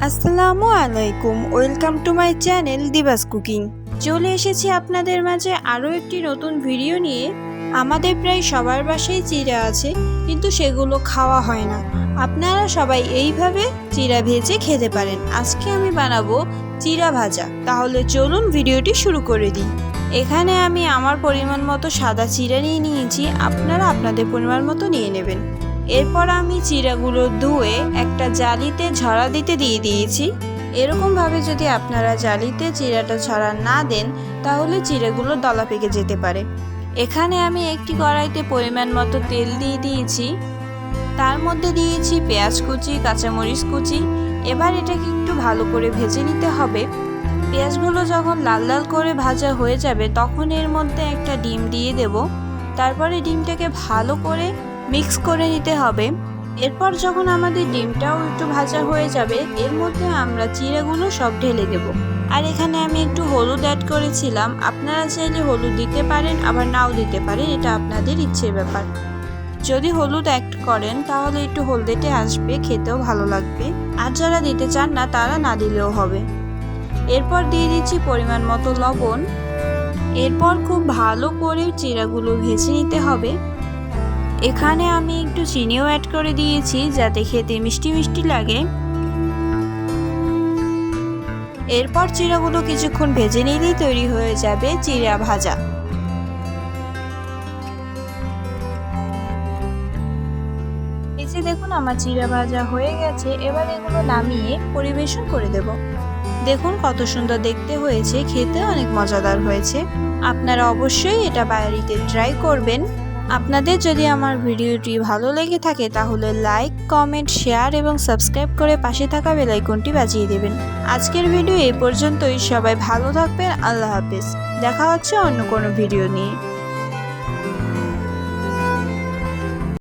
আসসালামু আলাইকুম, welcome to my channel Diba's cooking. চলে এসেছি আপনাদের মাঝে আরও একটি নতুন ভিডিও নিয়ে। আমাদের প্রায় সবার বাসায় চিড়া আছে, কিন্তু সেগুলো খাওয়া হয় না। আপনারা সবাই এইভাবে চিড়া ভেজে খেতে পারেন। আজকে আমি বানাবো চিড়া ভাজা। তাহলে চলুন ভিডিওটি শুরু করে দিই। এখানে আমি আমার পরিমাণ মতো সাদা চিড়া নিয়ে নিয়েছি, আপনারা আপনাদের পরিমাণ মতো নিয়ে নেবেন। এরপর আমি চিড়াগুলো ধুয়ে একটা জালিতে ঝরা দিতে দিয়ে দিয়েছি। এরকমভাবে যদি আপনারা জালিতে চিড়াটা ছড়া না দেন, তাহলে চিড়াগুলো দলা পেকে যেতে পারে। এখানে আমি একটি কড়াইতে পরিমাণ মতো তেল দিয়ে দিয়েছি, তার মধ্যে দিয়েছি পেঁয়াজ কুচি, কাঁচামরিচ কুচি। এবার এটাকে একটু ভালো করে ভেজে নিতে হবে। পেঁয়াজগুলো যখন লাল লাল করে ভাজা হয়ে যাবে, তখন এর মধ্যে একটা ডিম দিয়ে দেব। তারপরে ডিমটাকে ভালো করে মিক্স করে নিতে হবে। এরপর যখন আমাদের ডিমটাও একটু ভাজা হয়ে যাবে, এর মধ্যে আমরা চিড়াগুলো সব ঢেলে দেব। আর এখানে আমি একটু হলুদ অ্যাড করেছিলাম। আপনারা চাইলে হলুদ দিতে পারেন, আবার নাও দিতে পারেন, এটা আপনাদের ইচ্ছের ব্যাপার। যদি হলুদ অ্যাড করেন তাহলে একটু হলদেটে আসবে, খেতেও ভালো লাগবে। আর যারা দিতে চান না, তারা না দিলেও হবে। এরপর দিয়ে দিচ্ছি পরিমাণ মতো লবণ। এরপর খুব ভালো করে চিড়াগুলো ভেজে নিতে হবে। এখানে আমি একটু চিনিও অ্যাড করে দিয়েছি, যাতে খেতে মিষ্টি মিষ্টি লাগে। এরপর চিড়াগুলো কিছুক্ষণ ভেজে নিলেই তৈরি হয়ে যাবে চিড়া ভাজা। এই যে দেখুন, আমার চিড়া ভাজা হয়ে গেছে। এবার এগুলো নামিয়ে পরিবেশন করে দেব। দেখুন কত সুন্দর দেখতে হয়েছে, খেতে অনেক মজাদার হয়েছে। আপনারা অবশ্যই এটা বাড়িতে ট্রাই করবেন। আপনাদের যদি আমার ভিডিওটি ভালো লেগে থাকে, তাহলে লাইক, কমেন্ট, শেয়ার এবং সাবস্ক্রাইব করে পাশে থাকা বেল আইকনটি বাজিয়ে দেবেন। আজকের ভিডিও এই পর্যন্তই। সবাই ভালো থাকবেন। আল্লাহ হাফেজ। দেখা হচ্ছে অন্য কোনো ভিডিও নিয়ে।